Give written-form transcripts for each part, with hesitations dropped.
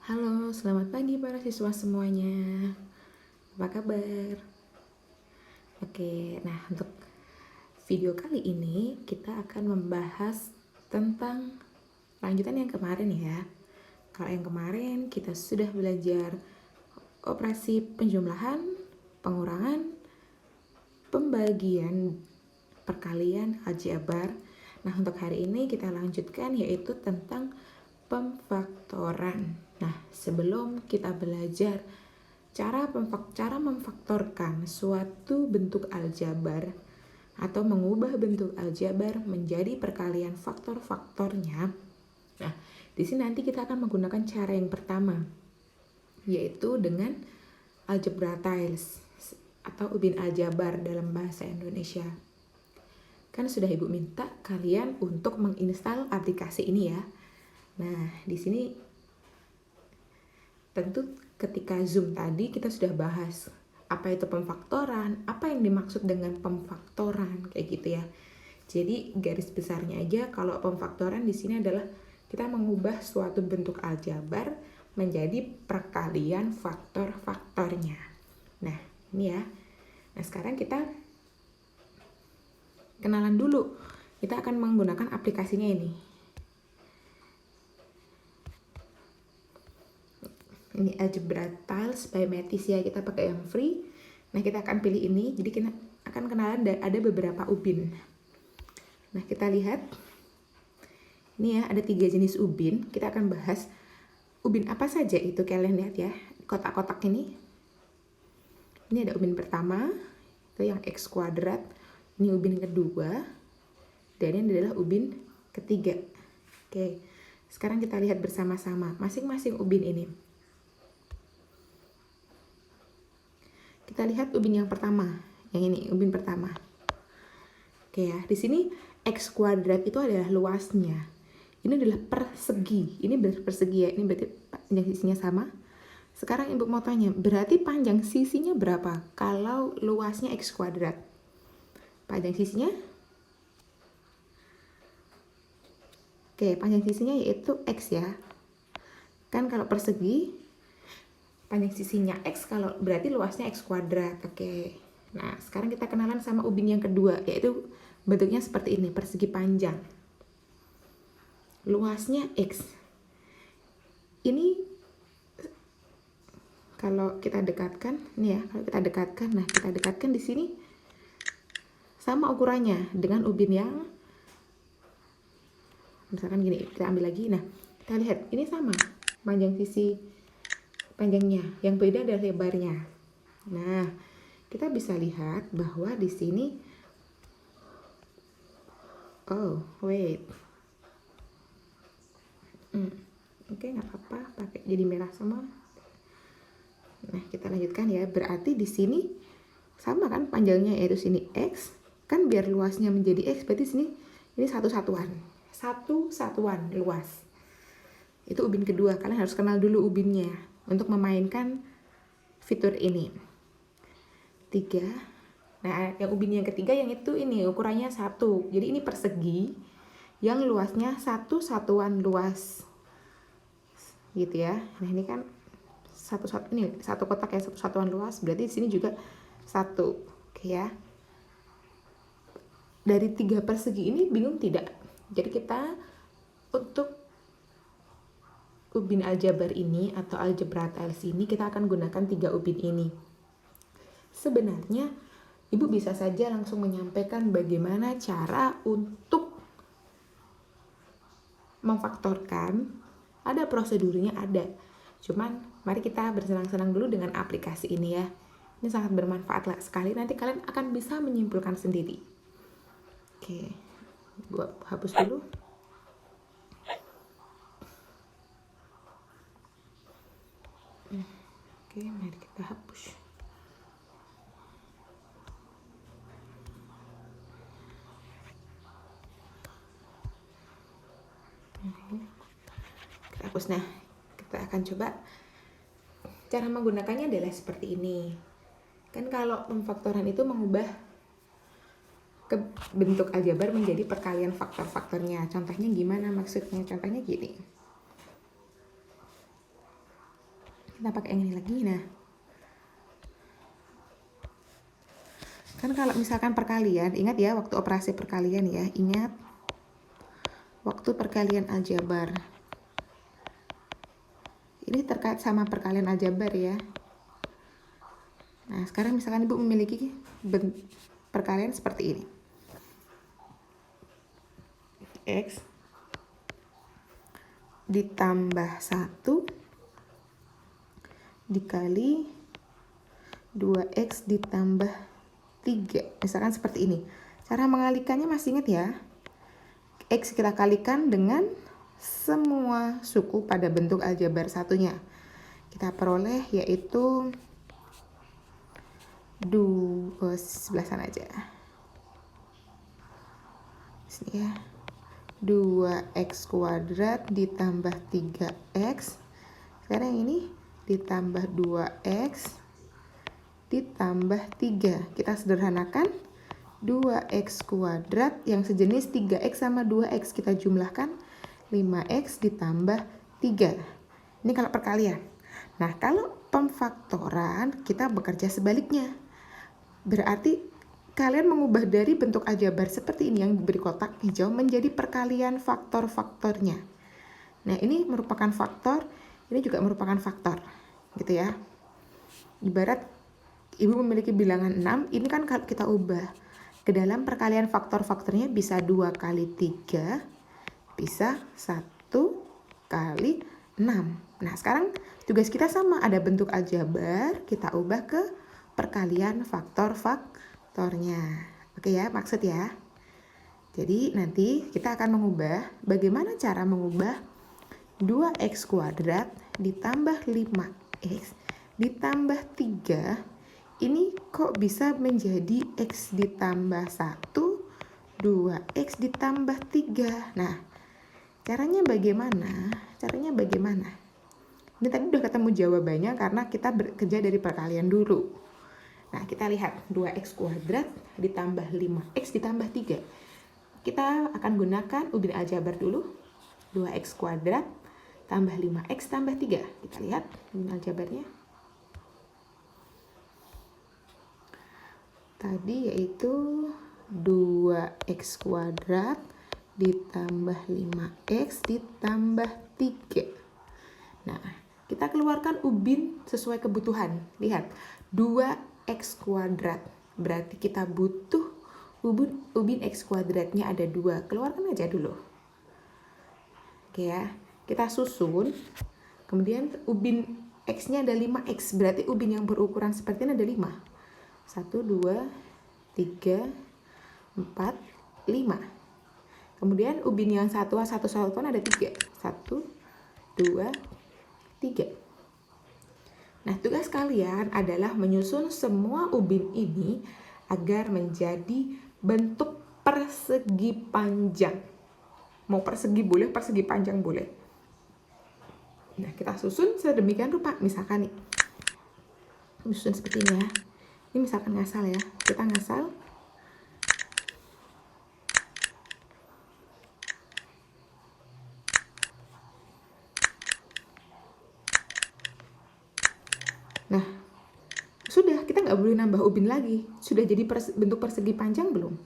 Halo, selamat pagi para siswa semuanya. Apa kabar? Oke, nah untuk video kali ini kita akan membahas tentang lanjutan yang kemarin ya. Kalau yang kemarin kita sudah belajar operasi penjumlahan, pengurangan, pembagian, perkalian, aljabar. Nah, untuk hari ini kita lanjutkan yaitu tentang pemfaktoran. Nah, sebelum kita belajar cara memfaktorkan suatu bentuk aljabar atau mengubah bentuk aljabar menjadi perkalian faktor-faktornya. Nah, di sini nanti kita akan menggunakan cara yang pertama, yaitu dengan algebra tiles atau ubin aljabar dalam bahasa Indonesia. Kan sudah Ibu minta kalian untuk menginstal aplikasi ini ya. Nah, di sini tentu ketika Zoom tadi kita sudah bahas apa itu pemfaktoran, apa yang dimaksud dengan pemfaktoran kayak gitu ya. Jadi garis besarnya aja kalau pemfaktoran di sini adalah kita mengubah suatu bentuk aljabar menjadi perkalian faktor-faktornya. Nah, ini ya. Nah, sekarang kita kenalan dulu. Kita akan menggunakan aplikasinya ini. Ini Algebra Tiles by Metis ya, kita pakai yang free. Nah, kita akan pilih ini, jadi kita akan kenalan ada beberapa ubin. Nah, kita lihat ini ya, ada 3 jenis ubin. Kita akan bahas ubin apa saja itu, kalian lihat ya, kotak-kotak ini. Ini ada ubin pertama, itu yang X kuadrat. Ini ubin kedua, dan ini adalah ubin ketiga. Oke, sekarang kita lihat bersama-sama masing-masing ubin ini. Kita lihat ubin yang pertama, yang ini ubin pertama. Oke ya, di sini X kuadrat itu adalah luasnya. Ini adalah persegi, ini persegi ya, ini berarti panjang sisinya sama. Sekarang Ibu mau tanya, berarti panjang sisinya berapa kalau luasnya X kuadrat? Panjang sisinya? Oke, panjang sisinya yaitu X ya. Kan kalau persegi, panjang sisinya X, kalau berarti luasnya X kuadrat. Oke. Nah, sekarang kita kenalan sama ubin yang kedua, yaitu bentuknya seperti ini, persegi panjang. Luasnya X. Ini kalau kita dekatkan, nih ya, kalau kita dekatkan, nah kita dekatkan di sini sama ukurannya dengan ubin yang misalkan gini, kita ambil lagi. Nah, kita lihat ini sama, panjang sisi panjangnya, yang beda adalah lebarnya. Nah, kita bisa lihat bahwa di sini oke, nggak apa-apa, pakai jadi merah semua. Nah, kita lanjutkan ya. Berarti di sini sama kan panjangnya, yaitu sini X, kan biar luasnya menjadi X, berarti sini ini satu satuan luas. Itu ubin kedua, kalian harus kenal dulu ubinnya untuk memainkan fitur ini. 3. Nah, yang ubin yang ketiga yang itu ini ukurannya 1. Jadi ini persegi yang luasnya satu satuan luas. Gitu ya. Nah, ini kan satu kotak ya, satu satuan luas, berarti di sini juga 1. Oke ya. Dari 3 persegi ini bingung tidak? Jadi kita untuk ubin aljabar ini atau algebra tiles ini kita akan gunakan 3 ubin ini. Sebenarnya Ibu bisa saja langsung menyampaikan bagaimana cara untuk memfaktorkan. Ada prosedurnya, ada. Cuman mari kita bersenang-senang dulu dengan aplikasi ini ya. Ini sangat bermanfaat sekali, nanti kalian akan bisa menyimpulkan sendiri. Oke, gua hapus dulu. Oke, mari kita hapus. Kita hapus. Nah, kita akan coba cara menggunakannya adalah seperti ini. Kan kalau pemfaktoran itu mengubah ke bentuk aljabar menjadi perkalian faktor-faktornya. Contohnya gimana maksudnya? Contohnya gini. Kita pakai yang ini lagi. Nah, kan kalau misalkan perkalian, ingat ya waktu operasi perkalian ya, ingat waktu perkalian aljabar. Ini terkait sama perkalian aljabar ya. Nah, sekarang misalkan Ibu memiliki perkalian seperti ini. X ditambah 1 dikali 2X ditambah 3. Misalkan seperti ini. Cara mengalikannya masih ingat ya. X kita kalikan dengan semua suku pada bentuk aljabar satunya. Kita peroleh yaitu sebelah sana aja. Sini ya. 2x kuadrat ditambah 3x. Sekarang yang ini ditambah 2x ditambah 3. Kita sederhanakan 2x kuadrat yang sejenis 3x sama 2x. Kita jumlahkan 5x ditambah 3. Ini kalau perkalian. Nah, kalau pemfaktoran kita bekerja sebaliknya. Berarti kalian mengubah dari bentuk aljabar seperti ini yang diberi kotak hijau menjadi perkalian faktor-faktornya. Nah, ini merupakan faktor, ini juga merupakan faktor, gitu ya. Ibarat Ibu memiliki bilangan 6, ini kan kalau kita ubah ke dalam perkalian faktor-faktornya bisa 2 kali 3, bisa 1 kali 6. Nah, sekarang tugas kita sama, ada bentuk aljabar, kita ubah ke perkalian faktor-faktornya. Oke ya, maksud ya. Jadi nanti kita akan mengubah, bagaimana cara mengubah 2x kuadrat ditambah 5x ditambah 3. Ini kok bisa menjadi x ditambah 1, 2x ditambah 3. Nah, caranya bagaimana? Ini tadi udah ketemu jawabannya karena kita bekerja dari perkalian dulu. Nah, kita lihat 2x kuadrat ditambah 5x ditambah 3. Kita akan gunakan ubin aljabar dulu. 2x kuadrat tambah 5x tambah 3. Kita lihat ubin aljabarnya. Tadi yaitu 2x kuadrat ditambah 5x ditambah 3. Nah, kita keluarkan ubin sesuai kebutuhan. Lihat, 2x kuadrat. Berarti kita butuh ubin x kuadratnya ada 2. Keluarkan aja dulu. Oke ya, kita susun. Kemudian ubin x-nya ada 5x. Berarti ubin yang berukuran seperti ini ada 5. 1, 2, 3, 4, 5. Kemudian ubin yang satuan ada 3. 1, 2, 3. Nah, tugas kalian adalah menyusun semua ubin ini agar menjadi bentuk persegi panjang. Mau persegi boleh, persegi panjang boleh. Nah, kita susun sedemikian rupa. Misalkan nih, susun seperti ini ya. Ini misalkan ngasal ya, kita ngasal. Nah, sudah, kita nggak boleh nambah ubin lagi. Sudah jadi bentuk persegi panjang belum?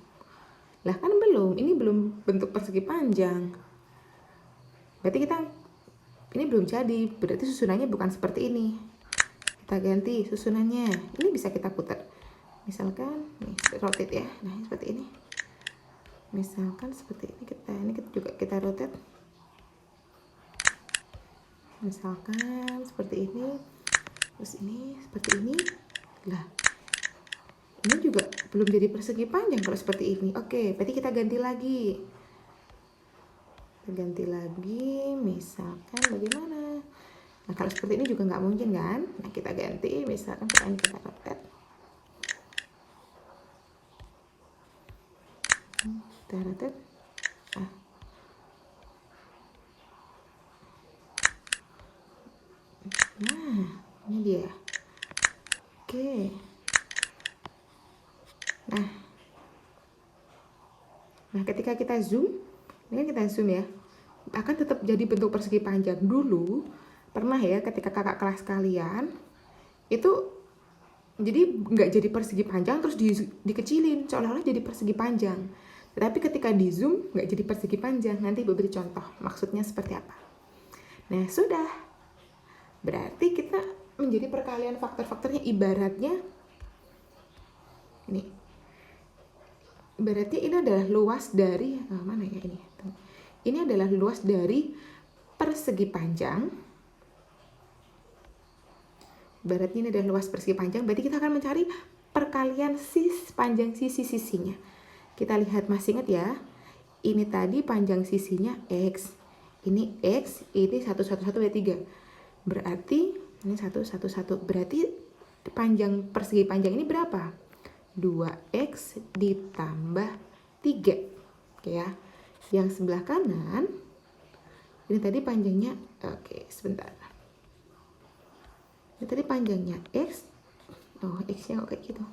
Lah kan belum, ini belum bentuk persegi panjang. Berarti ini belum jadi, berarti susunannya bukan seperti ini. Kita ganti susunannya. Ini bisa kita putar. Misalkan nih, rotate ya. Nah, seperti ini. Misalkan seperti ini, ini juga kita rotate. Misalkan seperti ini. Terus ini seperti ini. Lah, ini juga belum jadi persegi panjang kalau seperti ini. Oke, berarti kita ganti lagi. Misalkan bagaimana? Nah, kalau seperti ini juga nggak mungkin kan? Nah, kita ganti, misalkan ini kita rotate. Kita rotate. Nah, ini dia. Oke. Nah, ketika kita zoom, ini kan kita zoom ya, akan tetap jadi bentuk persegi panjang dulu, Pernah ya ketika kakak kelas kalian itu jadi nggak jadi persegi panjang terus dikecilin seolah-olah jadi persegi panjang. Tetapi ketika di zoom nggak jadi persegi panjang. Nanti Ibu beri contoh maksudnya seperti apa. Nah sudah, berarti kita menjadi perkalian faktor-faktornya. Ibaratnya ini, berarti ini adalah luas dari mana ya ini? Ini adalah luas dari persegi panjang. Berarti ini adalah luas persegi panjang. Berarti kita akan mencari perkalian panjang sisi-sisinya. Kita lihat, masih ingat ya? Ini tadi panjang sisinya X. Ini X, ini 1, 1, 1, 3. Berarti ini 1, 1, 1. Berarti panjang persegi panjang ini berapa? 2X ditambah 3. Oke ya. Yang sebelah kanan, ini tadi panjangnya, oke sebentar. Ini tadi panjangnya X. Oh, X-nya kok kayak gitu.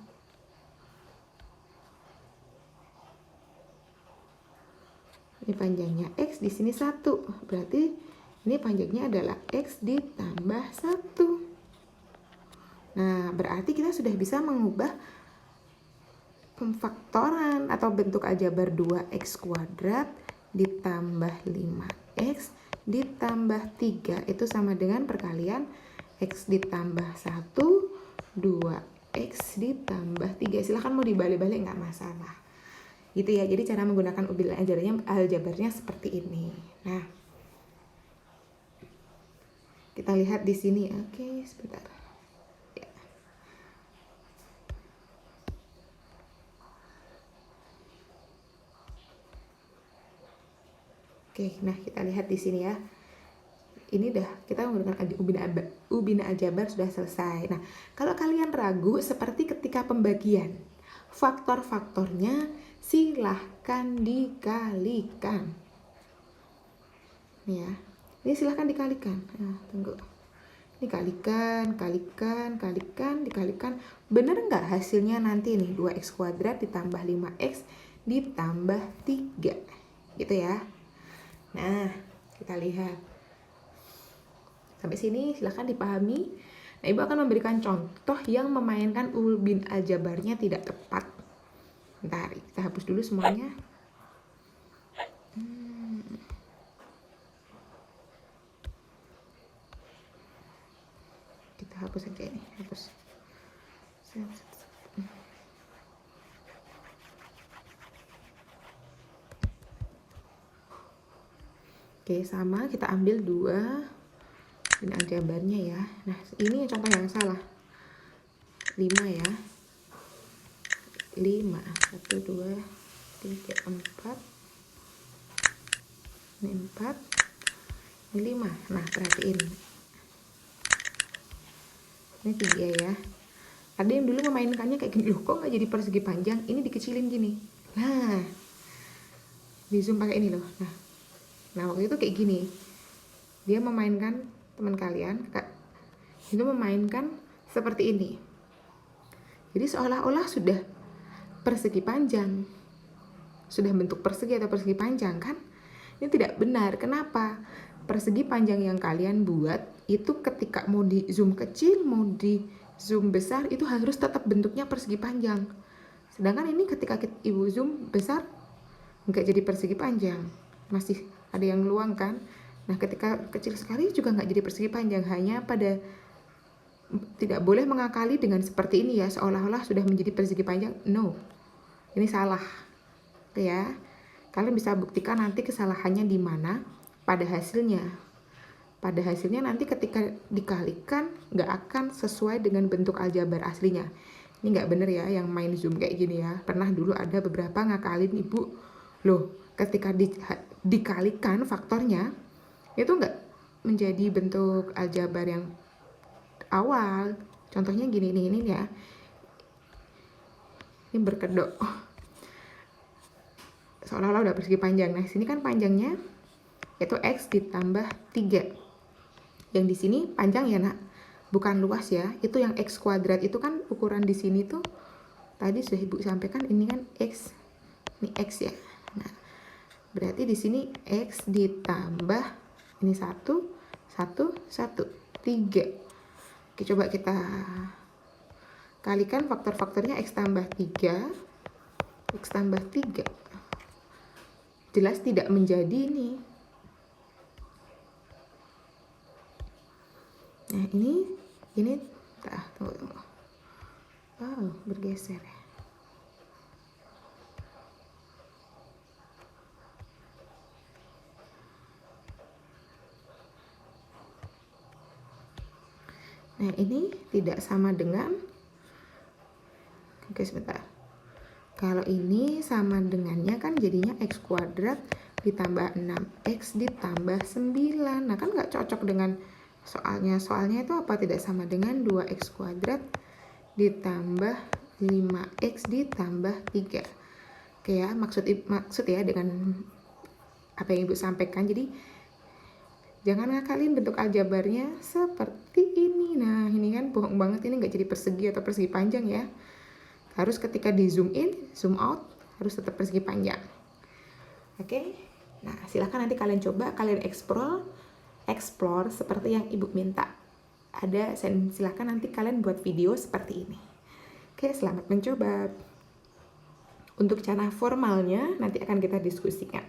Ini panjangnya X, di sini 1. Berarti ini panjangnya adalah X ditambah 1. Nah, berarti kita sudah bisa mengubah pemfaktoran atau bentuk aljabar 2X kuadrat ditambah 5X ditambah 3 itu sama dengan perkalian X ditambah 1, 2X ditambah 3. Silahkan mau dibalik-balik nggak masalah. Gitu ya, jadi cara menggunakan aljabarnya seperti ini. Nah, kita lihat di sini. Oke, sebentar. Ya. Oke, nah kita lihat di sini ya. Ini dah kita menggunakan ubin aljabar sudah selesai. Nah, kalau kalian ragu seperti ketika pembagian, faktor-faktornya silahkan dikalikan. Nih ya, ini silahkan dikalikan. Nah, tunggu. Ini kalikan, dikalikan. Bener nggak hasilnya nanti nih? 2X kuadrat ditambah 5X ditambah 3. Gitu ya. Nah, kita lihat. Sampai sini silahkan dipahami. Nah, Ibu akan memberikan contoh yang memainkan ubin aljabarnya tidak tepat. Bentar, kita hapus dulu semuanya. Kita hapus aja ini, hapus. Oke, sama kita ambil 2 ini aljabarnya ya. Nah, ini contoh yang salah. 5 ya. 5, 1, 2, 3, 4. Ini 4. Ini 5. Nah, perhatiin. Ini 3 ya. Ada yang dulu memainkannya kayak gini. Loh, kok nggak jadi persegi panjang? Ini dikecilin gini. Nah, di zoom pakai ini loh. Nah, waktu itu kayak gini. Dia memainkan, teman kalian, kakak, itu memainkan seperti ini. Jadi seolah-olah sudah persegi panjang. Sudah bentuk persegi atau persegi panjang kan? Ini tidak benar. Kenapa? Persegi panjang yang kalian buat itu ketika mau di zoom kecil, mau di zoom besar, itu harus tetap bentuknya persegi panjang. Sedangkan ini ketika Ibu zoom besar, nggak jadi persegi panjang. Masih ada yang luang kan? Nah, ketika kecil sekali juga nggak jadi persegi panjang. Hanya pada tidak boleh mengakali dengan seperti ini ya, seolah-olah sudah menjadi persegi panjang. No, ini salah. Oke ya, kalian bisa buktikan nanti kesalahannya di mana pada hasilnya. Pada hasilnya nanti ketika dikalikan nggak akan sesuai dengan bentuk aljabar aslinya. Ini nggak bener ya yang main zoom kayak gini ya. Pernah dulu ada beberapa ngakalin Ibu, loh ketika dikalikan faktornya itu nggak menjadi bentuk aljabar yang awal. Contohnya gini nih, ini ya. Ini berkedok. Seolah-olah udah persegi panjang. Nah, sini kan panjangnya yaitu X ditambah 3. Yang di sini panjang ya, Nak. Bukan luas ya. Itu yang X kuadrat itu kan ukuran di sini tuh tadi sudah Ibu sampaikan, ini kan X. Ini X ya. Nah, berarti di sini X ditambah ini 1 3. Oke, coba kita kalikan faktor-faktornya X tambah 3. X tambah 3. Jelas tidak menjadi ini. Nah, ini tunggu. Oh, bergeser ya. Nah, ini tidak sama dengan, oke sebentar. Kalau ini sama dengannya kan jadinya X kuadrat ditambah 6X ditambah 9. Nah, kan nggak cocok dengan soalnya. Soalnya itu apa? Tidak sama dengan 2X kuadrat ditambah 5X ditambah 3. Oke ya, maksud ya dengan apa yang Ibu sampaikan. Jadi jangan ngakalin bentuk aljabarnya seperti ini. Nah, ini kan bohong banget, ini nggak jadi persegi atau persegi panjang ya. Harus ketika di zoom in, zoom out, harus tetap persegi panjang. Oke, nah silahkan nanti kalian coba, kalian explore seperti yang Ibu minta. Silahkan nanti kalian buat video seperti ini. Oke, selamat mencoba. Untuk cara formalnya nanti akan kita diskusikan.